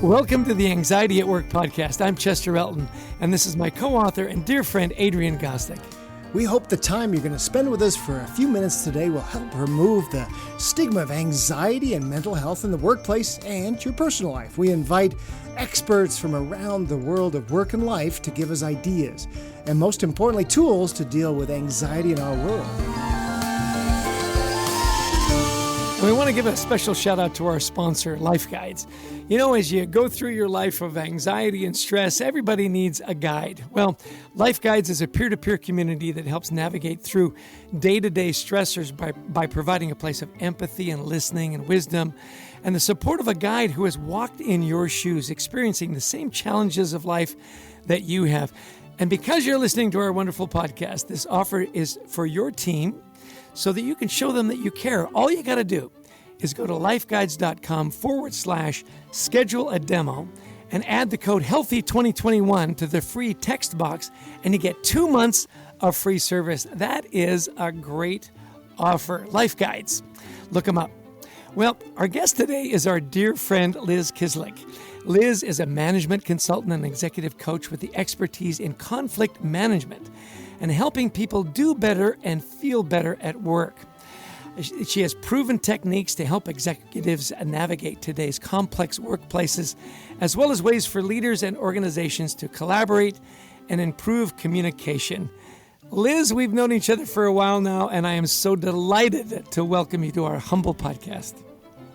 Welcome to the Anxiety at Work podcast. I'm Chester Elton, and this is my co-author and dear friend, Adrian Gostek. We hope the time you're going to spend with us for a few minutes today will help remove the stigma of anxiety and mental health in the workplace and your personal life. We invite experts from around the world of work and life to give us ideas, and most importantly, tools to deal with anxiety in our world. And we want to give a special shout out to our sponsor, Life Guides. You know, as you go through your life of anxiety and stress, everybody needs a guide. Well, Life Guides is a peer-to-peer community that helps navigate through day-to-day stressors by providing a place of empathy and listening and wisdom and the support of a guide who has walked in your shoes, experiencing the same challenges of life that you have. And because you're listening to our wonderful podcast, this offer is for your team, so that you can show them that you care. All you got to do is go to lifeguides.com/schedule a demo and add the code HEALTHY2021 to the free text box, and you get 2 months of free service. That is a great offer. Life Guides. Look them up. Well, our guest today is our dear friend, Liz Kislik. Liz is a management consultant and executive coach with the expertise in conflict management and helping people do better and feel better at work. She has proven techniques to help executives navigate today's complex workplaces, as well as ways for leaders and organizations to collaborate and improve communication. Liz, we've known each other for a while now, and I am so delighted to welcome you to our humble podcast.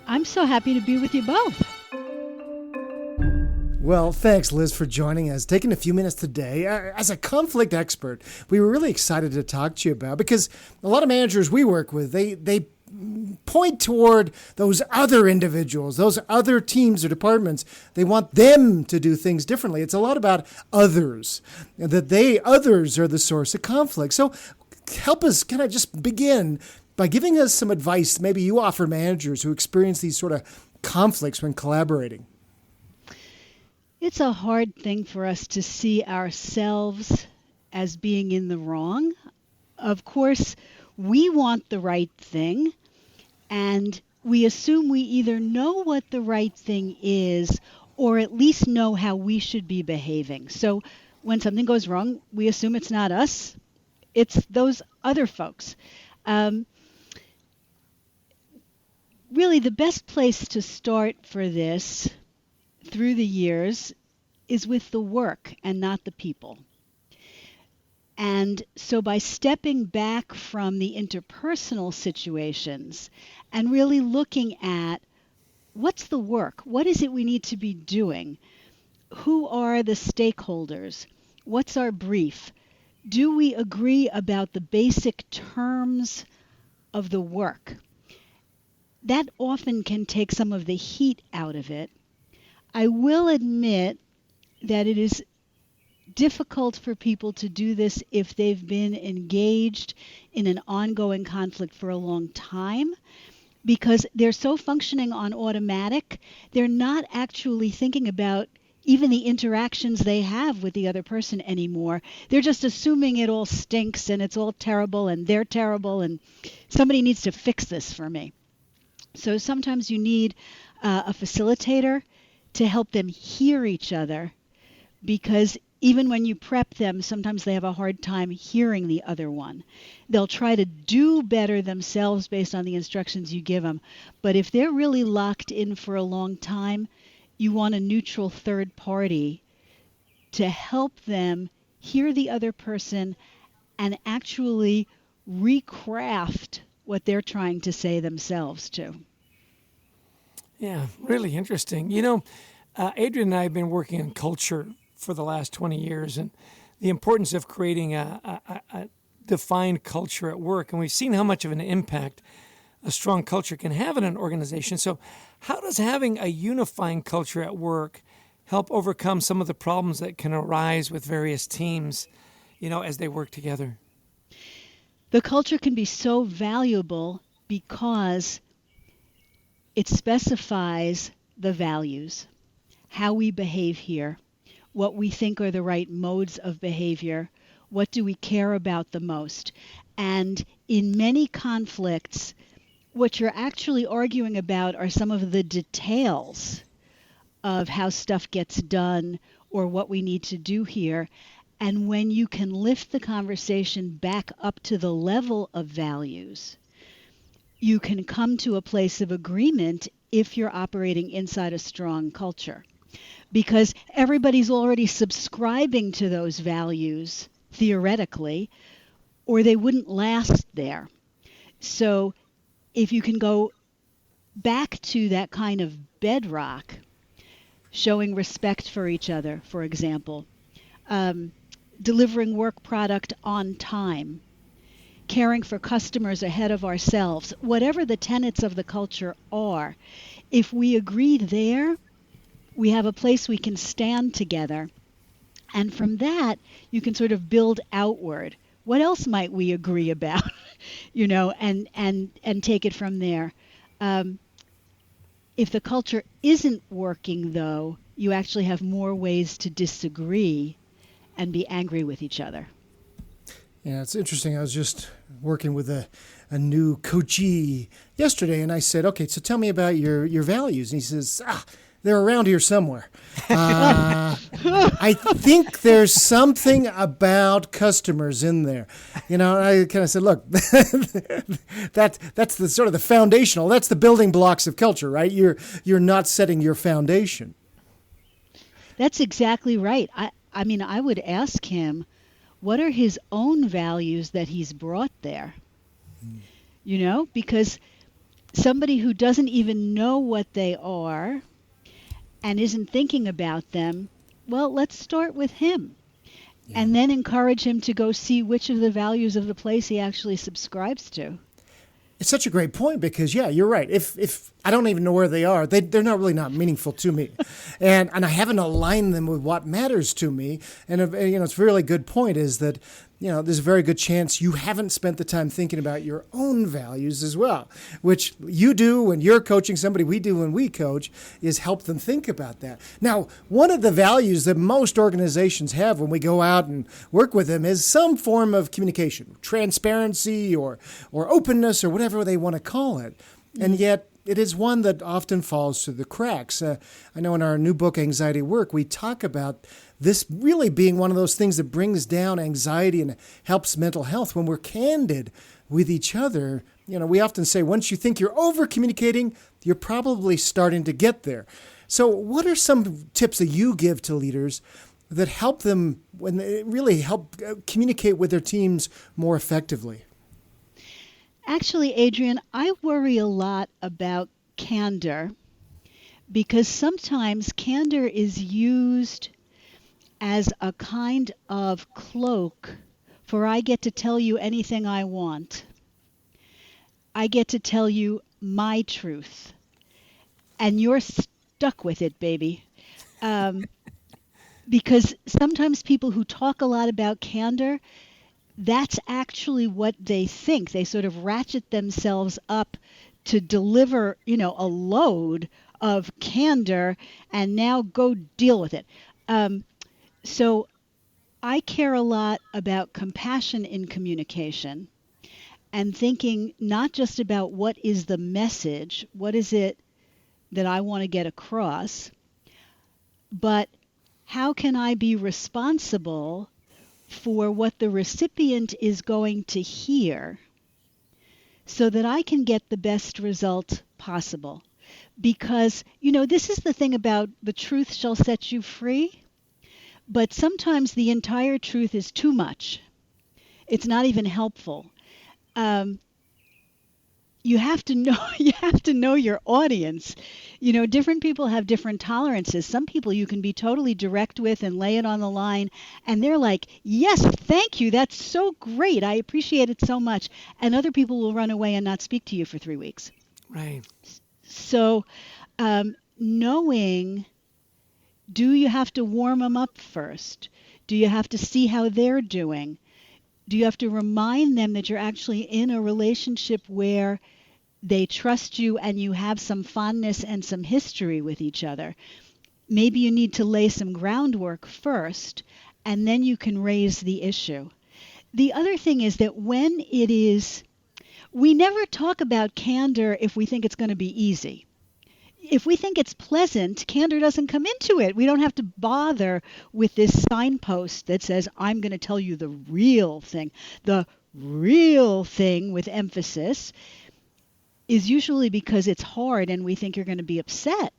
I'm so happy to be with you both. Well, thanks, Liz, for joining us, taking a few minutes today. As a conflict expert, we were really excited to talk to you about, because a lot of managers we work with, they point toward those other individuals, those other teams or departments. They want them to do things differently. It's a lot about others, that others are the source of conflict. So help us kind of just begin by giving us some advice maybe you offer managers who experience these sort of conflicts when collaborating. It's a hard thing for us to see ourselves as being in the wrong. Of course, we want the right thing, and we assume we either know what the right thing is or at least know how we should be behaving. So when something goes wrong, we assume it's not us, it's those other folks. Really, the best place to start for this through the years is with the work and not the people. And so by stepping back from the interpersonal situations and really looking at what's the work, what is it we need to be doing, who are the stakeholders, what's our brief, do we agree about the basic terms of the work? That often can take some of the heat out of it. I will admit that it is difficult for people to do this if they've been engaged in an ongoing conflict for a long time, because they're so functioning on automatic, they're not actually thinking about even the interactions they have with the other person anymore. They're just assuming it all stinks and it's all terrible and they're terrible and somebody needs to fix this for me. So sometimes you need a facilitator to help them hear each other, because even when you prep them, sometimes they have a hard time hearing the other one. They'll try to do better themselves based on the instructions you give them. But if they're really locked in for a long time, you want a neutral third party to help them hear the other person and actually recraft what they're trying to say themselves too. Yeah, really interesting. You know, Adrian and I have been working in culture for the last 20 years and the importance of creating a defined culture at work. And we've seen how much of an impact a strong culture can have in an organization. So how does having a unifying culture at work help overcome some of the problems that can arise with various teams, as they work together? The culture can be so valuable because it specifies the values, how we behave here, what we think are the right modes of behavior, what do we care about the most. And in many conflicts, what you're actually arguing about are some of the details of how stuff gets done or what we need to do here. And when you can lift the conversation back up to the level of values, you can come to a place of agreement if you're operating inside a strong culture. Because everybody's already subscribing to those values, theoretically, or they wouldn't last there. So if you can go back to that kind of bedrock, showing respect for each other, for example, delivering work product on time, caring for customers ahead of ourselves, whatever the tenets of the culture are, if we agree there, we have a place we can stand together. And from that, you can sort of build outward. What else might we agree about? And take it from there. If the culture isn't working, though, you actually have more ways to disagree and be angry with each other. Yeah, it's interesting. I was just working with a new coachee yesterday, and I said, okay, so tell me about your values. And he says, they're around here somewhere. I think there's something about customers in there. I kind of said, look, that's the sort of the foundational, that's the building blocks of culture, right? You're not setting your foundation. That's exactly right. I mean, I would ask him, what are his own values that he's brought there? Because somebody who doesn't even know what they are and isn't thinking about them, well, let's start with him. Yeah. And then encourage him to go see which of the values of the place he actually subscribes to. It's such a great point because, yeah, you're right. If I don't even know where they are, they're not meaningful to me. and I haven't aligned them with what matters to me. And, it's a really good point is that, there's a very good chance you haven't spent the time thinking about your own values as well, which you do when you're coaching somebody, we do when we coach, is help them think about that. Now, one of the values that most organizations have when we go out and work with them is some form of communication, transparency or openness or whatever they want to call it. And yet, it is one that often falls through the cracks. I know in our new book, Anxiety Work, we talk about this really being one of those things that brings down anxiety and helps mental health. When we're candid with each other, we often say once you think you're over-communicating, you're probably starting to get there. So what are some tips that you give to leaders that help them when they really help communicate with their teams more effectively? Actually, Adrian, I worry a lot about candor because sometimes candor is used as a kind of cloak for I get to tell you anything I want. I get to tell you my truth. And you're stuck with it, baby. Because sometimes people who talk a lot about candor, that's actually what they think. They sort of ratchet themselves up to deliver, a load of candor and now go deal with it. So I care a lot about compassion in communication and thinking not just about what is the message, what is it that I want to get across, but how can I be responsible for what the recipient is going to hear so that I can get the best result possible. Because, this is the thing about the truth shall set you free, but sometimes the entire truth is too much. It's not even helpful. You have to know your audience. Different people have different tolerances. Some people you can be totally direct with and lay it on the line, and they're like, yes, thank you, that's so great, I appreciate it so much. And other people will run away and not speak to you for 3 weeks. Right. So knowing, do you have to warm them up first? Do you have to see how they're doing? Do you have to remind them that you're actually in a relationship where they trust you and you have some fondness and some history with each other? Maybe you need to lay some groundwork first, and then you can raise the issue. The other thing is that we never talk about candor if we think it's going to be easy. if we think it's pleasant, candor doesn't come into it. We don't have to bother with this signpost that says, I'm going to tell you the real thing. The real thing with emphasis is usually because it's hard and we think you're going to be upset.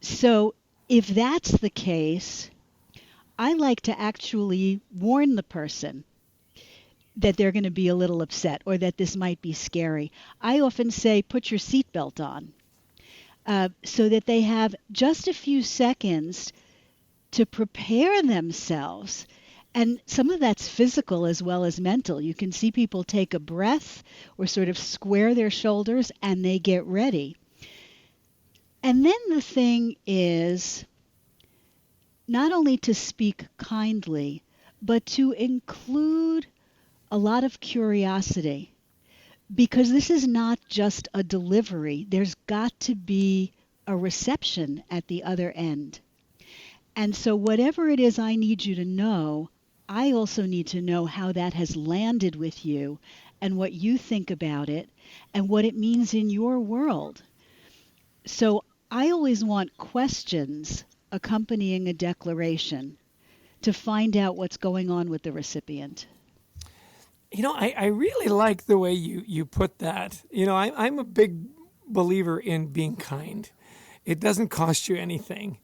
So if that's the case, I like to actually warn the person that they're going to be a little upset or that this might be scary. I often say, put your seatbelt on, so that they have just a few seconds to prepare themselves. And some of that's physical as well as mental. You can see people take a breath or sort of square their shoulders and they get ready. And then the thing is not only to speak kindly, but to include a lot of curiosity, because this is not just a delivery. There's got to be a reception at the other end. And so whatever it is I need you to know, I also need to know how that has landed with you and what you think about it and what it means in your world. So I always want questions accompanying a declaration to find out what's going on with the recipient. I really like the way you put that. I'm a big believer in being kind. It doesn't cost you anything.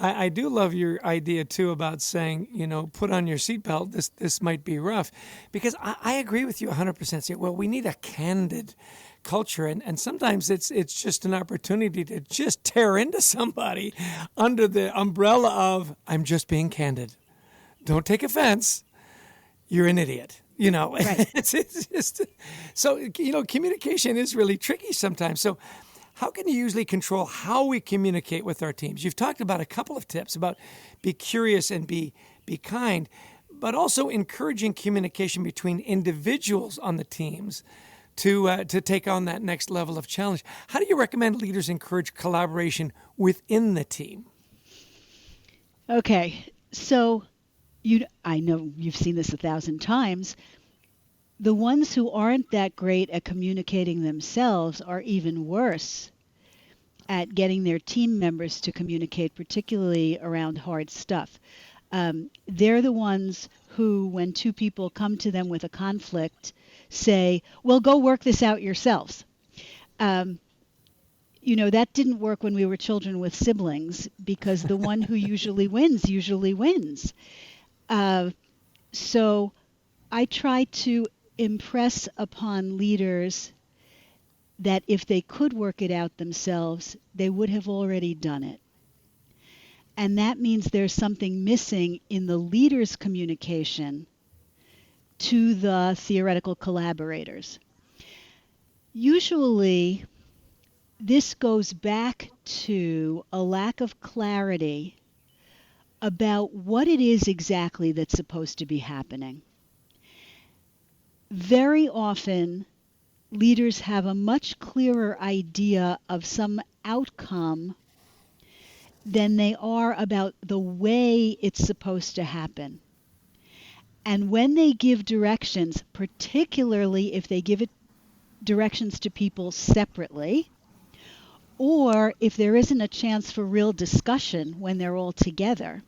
I do love your idea too about saying, put on your seatbelt. This might be rough, because I agree with you 100%. Well, we need a candid culture, and sometimes it's just an opportunity to just tear into somebody under the umbrella of, I'm just being candid. Don't take offense. You're an idiot. Right. It's just, so, communication is really tricky sometimes. So how can you usually control how we communicate with our teams? You've talked about a couple of tips about be curious and be kind, but also encouraging communication between individuals on the teams to take on that next level of challenge. How do you recommend leaders encourage collaboration within the team? Okay, so I know you've seen this 1,000 times. The ones who aren't that great at communicating themselves are even worse at getting their team members to communicate, particularly around hard stuff. They're the ones who, when two people come to them with a conflict, say, well, go work this out yourselves. That didn't work when we were children with siblings, because the one who usually wins. So I try to impress upon leaders that if they could work it out themselves, they would have already done it. And that means there's something missing in the leader's communication to the theoretical collaborators. Usually, this goes back to a lack of clarity about what it is exactly that's supposed to be happening. Very often, leaders have a much clearer idea of some outcome than they are about the way it's supposed to happen. And when they give directions, particularly if they give it directions to people separately, or if there isn't a chance for real discussion when they're all together,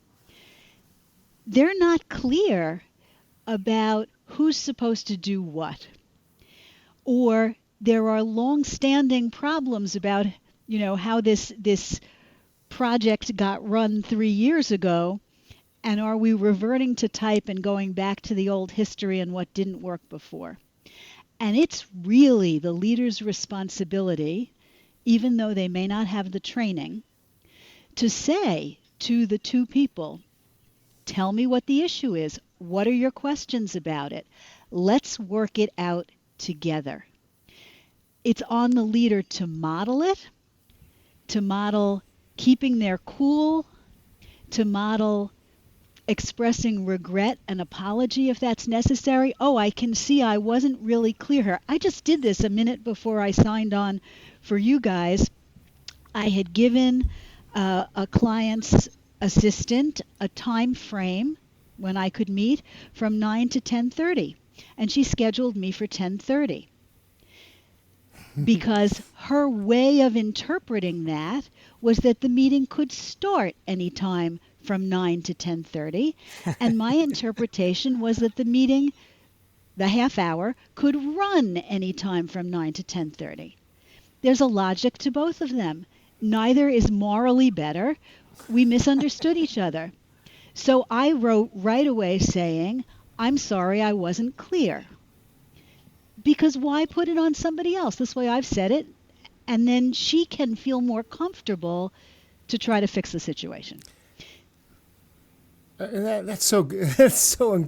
they're not clear about who's supposed to do what. Or there are long-standing problems about, how this project got run 3 years ago, and are we reverting to type and going back to the old history and what didn't work before? And it's really the leader's responsibility, even though they may not have the training, to say to the two people, tell me what the issue is. What are your questions about it? Let's work it out together. It's on the leader to model it, to model keeping their cool, to model expressing regret and apology if that's necessary. Oh, I can see I wasn't really clear here. I just did this a minute before I signed on for you guys. I had given a client's assistant a time frame when I could meet from 9 to 10:30, and she scheduled me for 10:30. because her way of interpreting that was that the meeting could start anytime from 9 to 10:30, and my interpretation was that the meeting, the half hour, could run anytime from 9 to 10:30. There's a logic to both of them. Neither is morally better. We misunderstood each other. So I wrote right away saying, "I'm sorry I wasn't clear." Because why put it on somebody else? This way I've said it, and then she can feel more comfortable to try to fix the situation. That's so that's so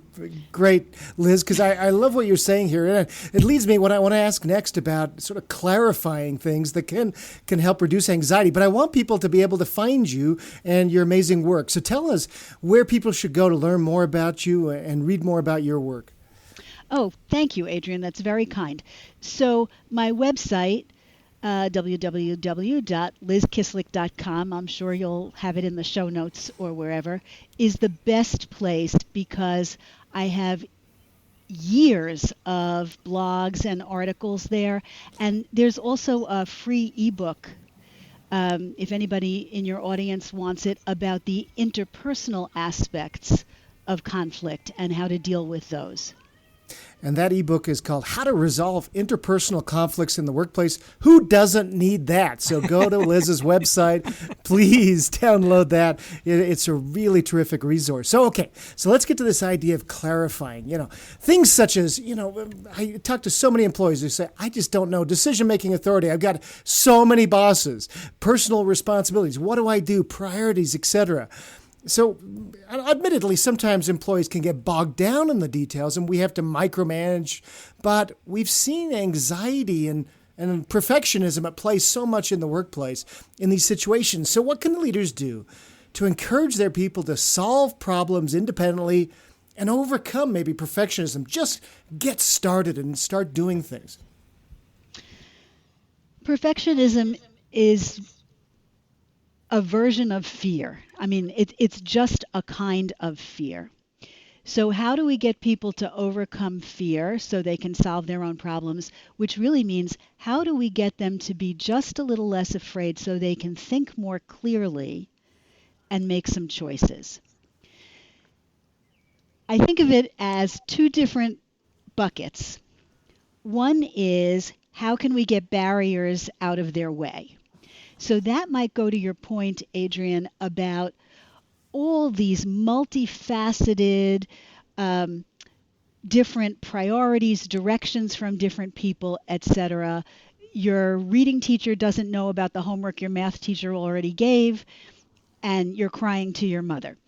great, Liz, because I love what you're saying here. And it leads me what I want to ask next about sort of clarifying things that can help reduce anxiety. But I want people to be able to find you and your amazing work. So tell us where people should go to learn more about you and read more about your work. Oh, thank you, Adrian. That's very kind. So my website, www.lizkislik.com, I'm sure you'll have it in the show notes or wherever, is the best place because I have years of blogs and articles there. And there's also a free ebook, if anybody in your audience wants it, about the interpersonal aspects of conflict and how to deal with those. And that ebook is called How to Resolve Interpersonal Conflicts in the Workplace. Who doesn't need that? So go to Liz's website. Please download that. It's a really terrific resource. So let's get to this idea of clarifying. Things such as, I talk to so many employees who say, I just don't know decision-making authority. I've got so many bosses, personal responsibilities. What do I do? Priorities, etc. So, admittedly, sometimes employees can get bogged down in the details and we have to micromanage, but we've seen anxiety and perfectionism at play so much in the workplace in these situations. So what can leaders do to encourage their people to solve problems independently and overcome maybe perfectionism? Just get started and start doing things. Perfectionism is a version of fear. I mean, it's just a kind of fear. So how do we get people to overcome fear so they can solve their own problems, which really means how do we get them to be just a little less afraid so they can think more clearly and make some choices? I think of it as two different buckets. One is how can we get barriers out of their way? So that might go to your point, Adrian, about all these multifaceted, different priorities, directions from different people, etc. Your reading teacher doesn't know about the homework your math teacher already gave, and you're crying to your mother.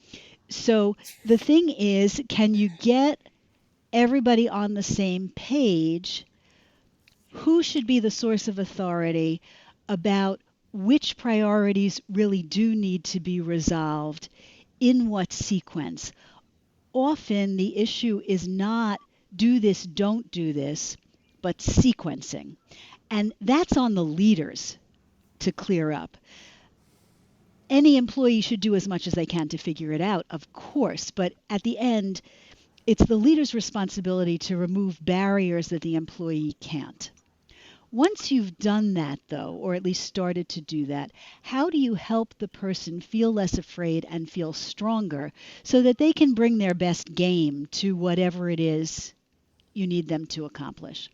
So the thing is, can you get everybody on the same page? Who should be the source of authority about which priorities really do need to be resolved, in what sequence? Often the issue is not do this, don't do this, but sequencing. And that's on the leaders to clear up. Any employee should do as much as they can to figure it out, of course, but at the end, it's the leader's responsibility to remove barriers that the employee can't. Once you've done that, though, or at least started to do that, how do you help the person feel less afraid and feel stronger so that they can bring their best game to whatever it is you need them to accomplish?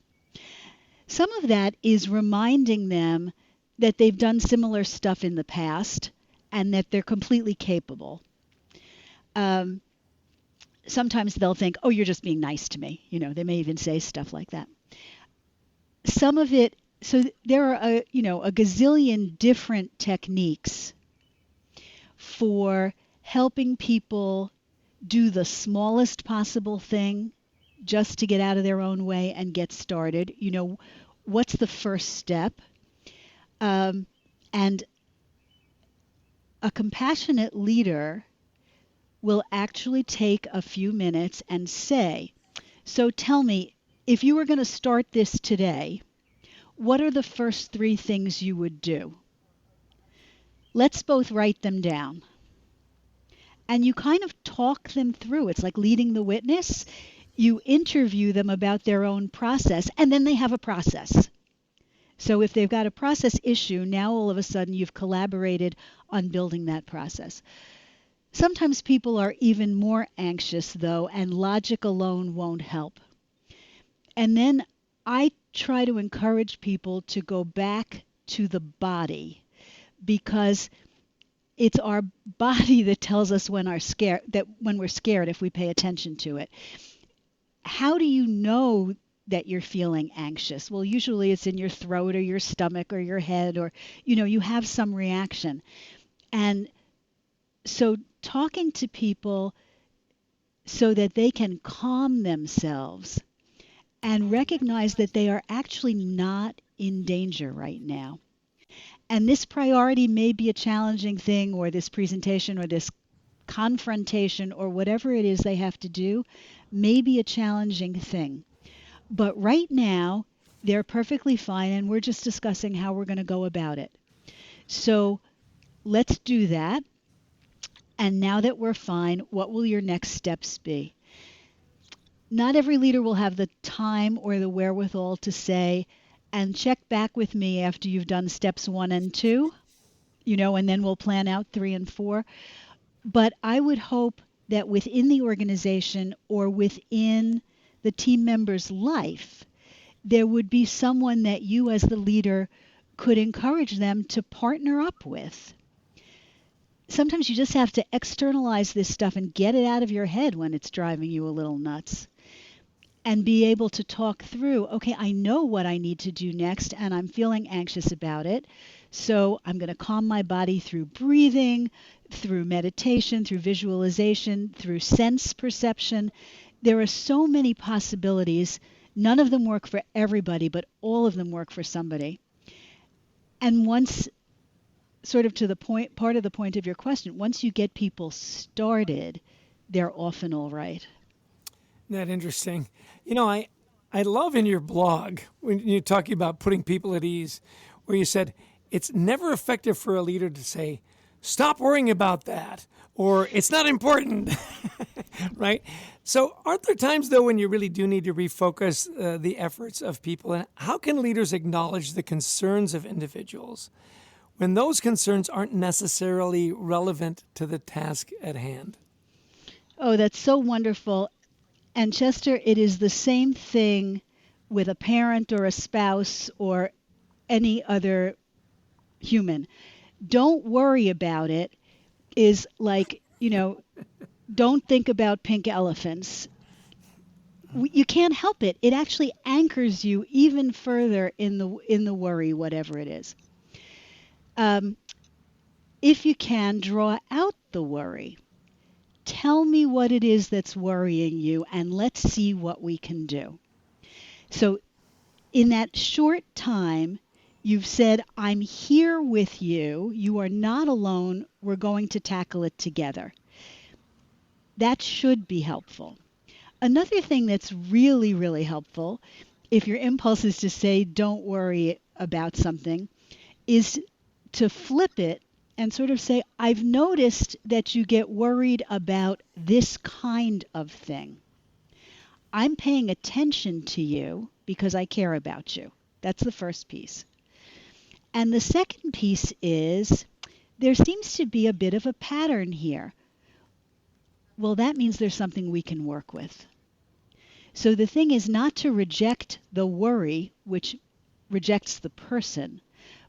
Some of that is reminding them that they've done similar stuff in the past and that they're completely capable. Sometimes they'll think, oh, you're just being nice to me. They may even say stuff like that. Some of it, so there are a gazillion different techniques for helping people do the smallest possible thing just to get out of their own way and get started. What's the first step? And a compassionate leader will actually take a few minutes and say, so tell me, if you were going to start this today, what are the first 3 things you would do? Let's both write them down. And you kind of talk them through. It's like leading the witness. You interview them about their own process, and then they have a process. So if they've got a process issue, now all of a sudden you've collaborated on building that process. Sometimes people are even more anxious, though, and logic alone won't help. And then I try to encourage people to go back to the body, because it's our body that tells us when we're scared if we pay attention to it. How do you know that you're feeling anxious? Well, usually it's in your throat or your stomach or your head, or you have some reaction. And so talking to people so that they can calm themselves and recognize that they are actually not in danger right now. And this priority may be a challenging thing, or this presentation or this confrontation or whatever it is they have to do may be a challenging thing. But right now, they're perfectly fine, and we're just discussing how we're going to go about it. So let's do that. And now that we're fine, what will your next steps be? Not every leader will have the time or the wherewithal to say, and check back with me after you've done steps 1 and 2, and then we'll plan out 3 and 4. But I would hope that within the organization or within the team member's life, there would be someone that you as the leader could encourage them to partner up with. Sometimes you just have to externalize this stuff and get it out of your head when it's driving you a little nuts, and be able to talk through, okay, I know what I need to do next, and I'm feeling anxious about it. So I'm going to calm my body through breathing, through meditation, through visualization, through sense perception. There are so many possibilities. None of them work for everybody, but all of them work for somebody. And once, sort of to the point, part of the point of your question, once you get people started, they're often all right. Isn't that interesting? I love in your blog when you're talking about putting people at ease, where you said it's never effective for a leader to say, stop worrying about that, or it's not important, right? So aren't there times, though, when you really do need to refocus the efforts of people? And how can leaders acknowledge the concerns of individuals when those concerns aren't necessarily relevant to the task at hand? Oh, that's so wonderful. And Chester, it is the same thing with a parent or a spouse or any other human. Don't worry about it is like, don't think about pink elephants. You can't help it. It actually anchors you even further in the worry, whatever it is. If you can, draw out the worry. Tell me what it is that's worrying you, and let's see what we can do. So in that short time, you've said, I'm here with you. You are not alone. We're going to tackle it together. That should be helpful. Another thing that's really, really helpful, if your impulse is to say, don't worry about something, is to flip it and sort of say, I've noticed that you get worried about this kind of thing. I'm paying attention to you because I care about you. That's the first piece. And the second piece is, there seems to be a bit of a pattern here. Well, that means there's something we can work with. So the thing is not to reject the worry, which rejects the person,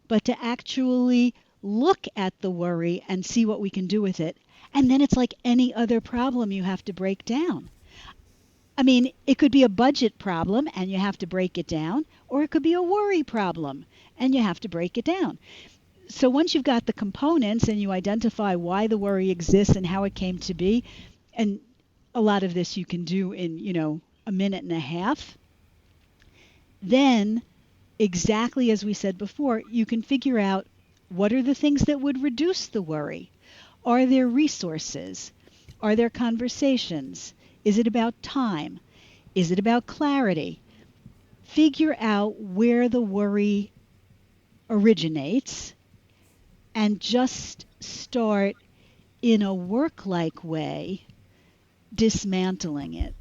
but to actually look at the worry and see what we can do with it. And then it's like any other problem you have to break down. I mean, it could be a budget problem and you have to break it down, or it could be a worry problem and you have to break it down. So once you've got the components and you identify why the worry exists and how it came to be, and a lot of this you can do in, a minute and a half, then exactly as we said before, you can figure out what are the things that would reduce the worry. Are there resources? Are there conversations? Is it about time? Is it about clarity? Figure out where the worry originates and just start in a work-like way dismantling it.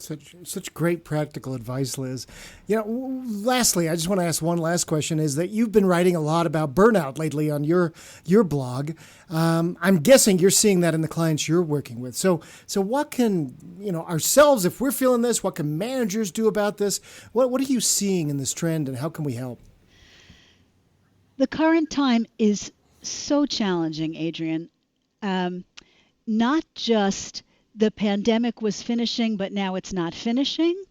Such great practical advice, Liz. Lastly, I just want to ask one last question: is that you've been writing a lot about burnout lately on your blog? I'm guessing you're seeing that in the clients you're working with. So what can ourselves, if we're feeling this, what can managers do about this? What are you seeing in this trend, and how can we help? The current time is so challenging, Adrian. Not just the pandemic was finishing, but now it's not finishing,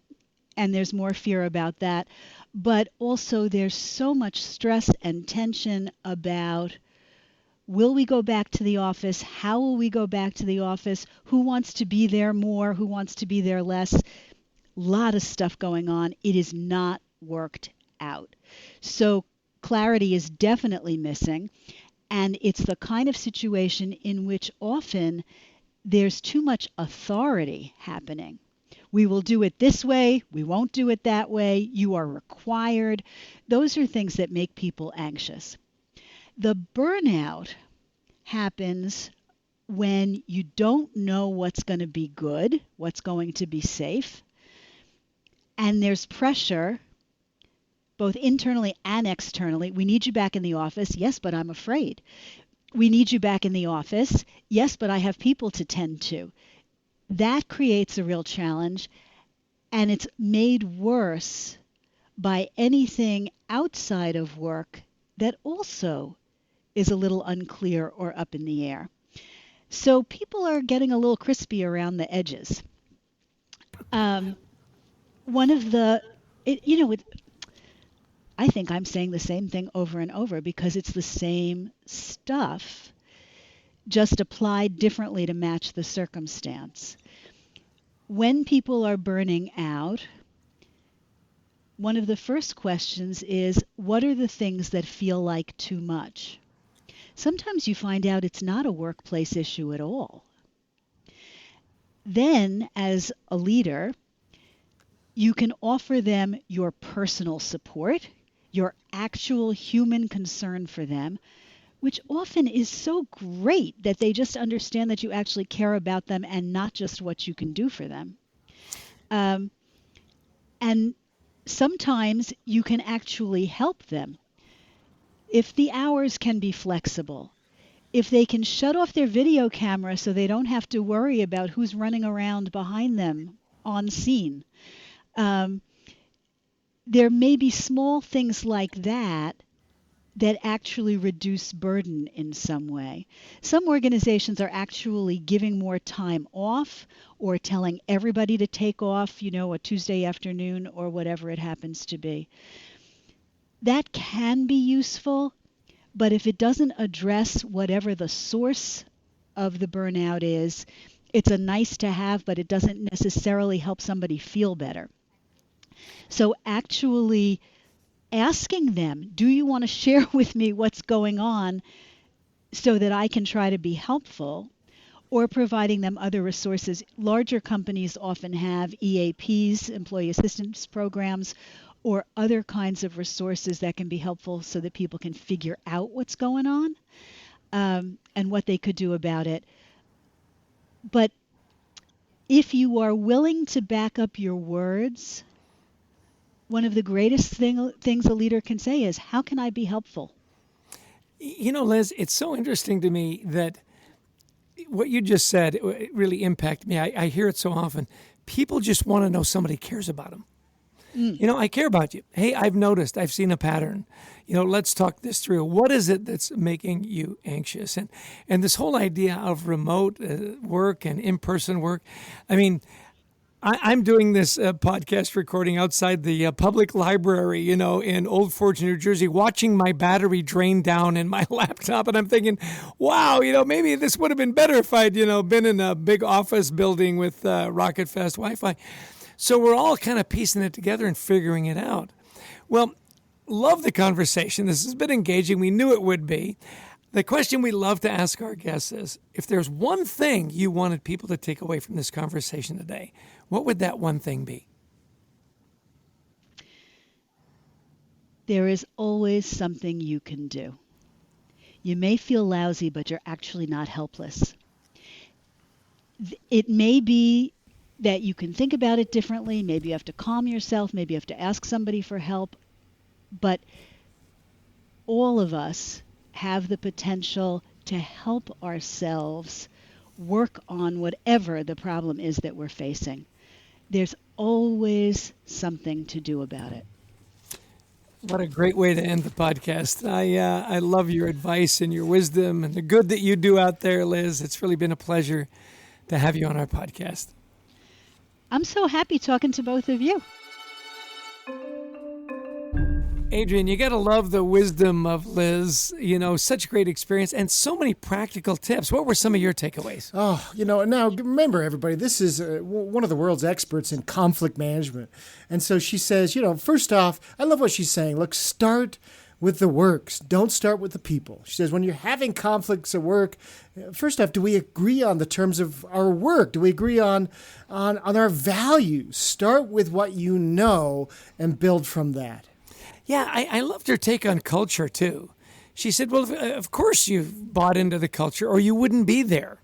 and there's more fear about that. But also there's so much stress and tension about, will we go back to the office? How will we go back to the office? Who wants to be there more? Who wants to be there less? A lot of stuff going on. It is not worked out. So clarity is definitely missing, and it's the kind of situation in which often there's too much authority happening. We will do it this way. We won't do it that way. You are required. Those are things that make people anxious. The burnout happens when you don't know what's going to be good, what's going to be safe, and there's pressure both internally and externally. We need you back in the office. Yes, but I'm afraid. We need you back in the office. Yes, but I have people to tend to. That creates a real challenge, and it's made worse by anything outside of work that also is a little unclear or up in the air. So people are getting a little crispy around the edges. One of the, I think I'm saying the same thing over and over because it's the same stuff, just applied differently to match the circumstance. When people are burning out, one of the first questions is, what are the things that feel like too much? Sometimes you find out it's not a workplace issue at all. Then, as a leader, you can offer them your personal support, your actual human concern for them, which often is so great that they just understand that you actually care about them and not just what you can do for them. And sometimes you can actually help them. If the hours can be flexible, if they can shut off their video camera so they don't have to worry about who's running around behind them on scene, there may be small things like that that actually reduce burden in some way. Some organizations are actually giving more time off or telling everybody to take off, a Tuesday afternoon or whatever it happens to be. That can be useful, but if it doesn't address whatever the source of the burnout is, it's a nice to have, but it doesn't necessarily help somebody feel better. So actually asking them, do you want to share with me what's going on so that I can try to be helpful, or providing them other resources. Larger companies often have EAPs, employee assistance programs, or other kinds of resources that can be helpful so that people can figure out what's going on and what they could do about it. But if you are willing to back up your words, one of the greatest things a leader can say is, how can I be helpful? Liz, it's so interesting to me that what you just said it really impacted me. I hear it so often. People just want to know somebody cares about them. I care about you. Hey, I've noticed, I've seen a pattern. Let's talk this through. What is it that's making you anxious? And this whole idea of remote work and in-person work, I'm doing this podcast recording outside the public library, in Old Forge, New Jersey, watching my battery drain down in my laptop. And I'm thinking, wow, maybe this would have been better if I'd, been in a big office building with rocket fast Wi-Fi. So we're all kind of piecing it together and figuring it out. Well, love the conversation. This has been engaging. We knew it would be. The question we love to ask our guests is, if there's one thing you wanted people to take away from this conversation today, what would that one thing be? There is always something you can do. You may feel lousy, but you're actually not helpless. It may be that you can think about it differently. Maybe you have to calm yourself. Maybe you have to ask somebody for help. But all of us have the potential to help ourselves work on whatever the problem is that we're facing. There's always something to do about it. What a great way to end the podcast. I love your advice and your wisdom and the good that you do out there, Liz. It's really been a pleasure to have you on our podcast. I'm so happy talking to both of you. Adrian, you got to love the wisdom of Liz. Such great experience and so many practical tips. What were some of your takeaways? Oh, now remember, everybody, this is one of the world's experts in conflict management. And so she says, first off, I love what she's saying. Look, start with the works. Don't start with the people. She says, when you're having conflicts at work, first off, do we agree on the terms of our work? Do we agree on our values? Start with what you know and build from that. Yeah, I loved her take on culture, too. She said, well, of course you've bought into the culture or you wouldn't be there.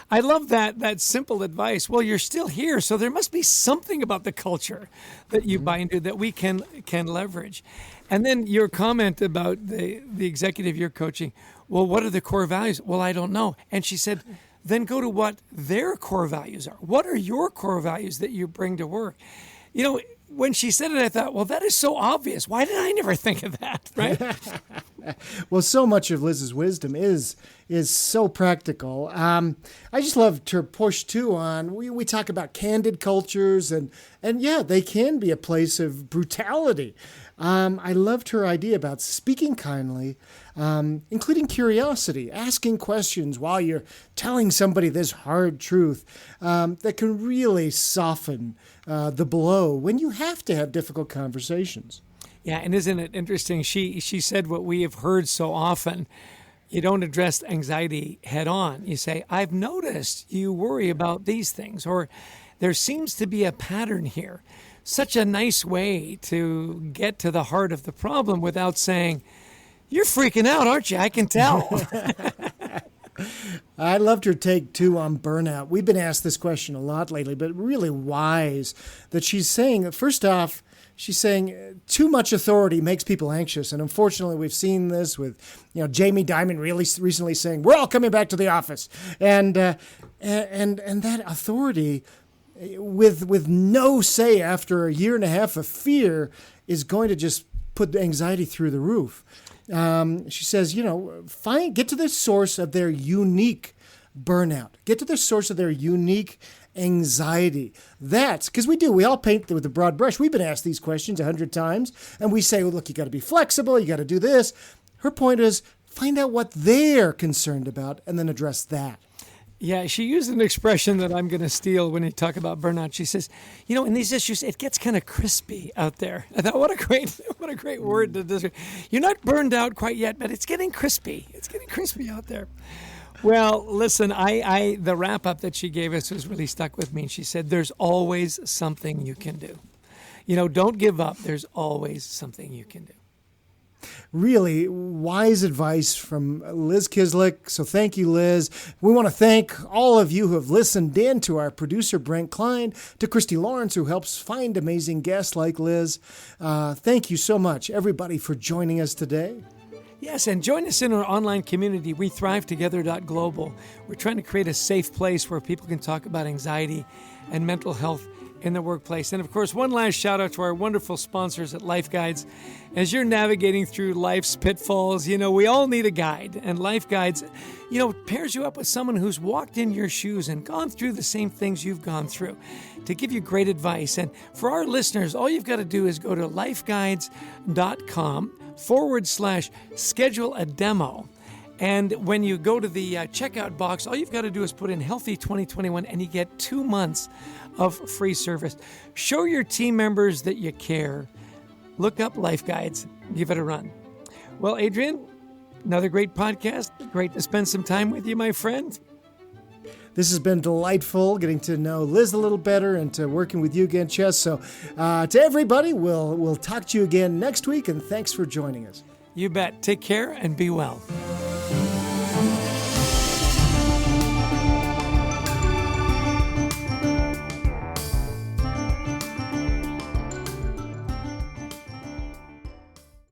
I love that simple advice. Well, you're still here, so there must be something about the culture that you buy into that we can leverage. And then your comment about the executive you're coaching, well, what are the core values? Well, I don't know. And she said, then go to what their core values are. What are your core values that you bring to work? When she said it, I thought, well, that is so obvious. Why did I never think of that, right? Well, so much of Liz's wisdom is so practical. I just loved her push, too, on, we talk about candid cultures, and yeah, they can be a place of brutality. I loved her idea about speaking kindly, including curiosity, asking questions while you're telling somebody this hard truth that can really soften the blow when you have to have difficult conversations. Yeah, and isn't it interesting? She said what we have heard so often. You don't address anxiety head on. You say, I've noticed you worry about these things, or there seems to be a pattern here. Such a nice way to get to the heart of the problem without saying, you're freaking out, aren't you? I can tell. I loved her take, too, on burnout. We've been asked this question a lot lately, but really wise that she's saying, first off, she's saying too much authority makes people anxious. And unfortunately, we've seen this with, Jamie Dimon really recently saying, we're all coming back to the office. And that authority with no say after a year and a half of fear is going to just put anxiety through the roof. She says, get to the source of their unique burnout. Get to the source of their unique anxiety. That's because we all paint with a broad brush. We've been asked these questions 100 times, and we say, well, look, you got to be flexible. You got to do this. Her point is find out what they're concerned about and then address that. Yeah, she used an expression that I'm going to steal when you talk about burnout. She says, in these issues, it gets kind of crispy out there. I thought, what a great word to describe. You're not burned out quite yet, but it's getting crispy. It's getting crispy out there. Well, listen, the wrap up that she gave us was really stuck with me. She said, there's always something you can do. Don't give up. There's always something you can do. Really wise advice from Liz Kislik. So thank you, Liz. We want to thank all of you who have listened in, to our producer, Brent Klein, to Christy Lawrence, who helps find amazing guests like Liz. Thank you so much, everybody, for joining us today. Yes, and join us in our online community, WeThriveTogether.global. We're trying to create a safe place where people can talk about anxiety and mental health in the workplace. And of course, one last shout out to our wonderful sponsors at Life Guides. As you're navigating through life's pitfalls, we all need a guide. And Life Guides, pairs you up with someone who's walked in your shoes and gone through the same things you've gone through to give you great advice. And for our listeners, all you've got to do is go to lifeguides.com/schedule a demo. And when you go to the checkout box, all you've got to do is put in Healthy 2021 and you get 2 months of free service. Show your team members that you care. Look up Life Guides. Give it a run. Well, Adrian, another great podcast. Great to spend some time with you, my friend. This has been delightful getting to know Liz a little better and to working with you again, Chess. So to everybody, we'll talk to you again next week, and thanks for joining us. You bet. Take care and be well.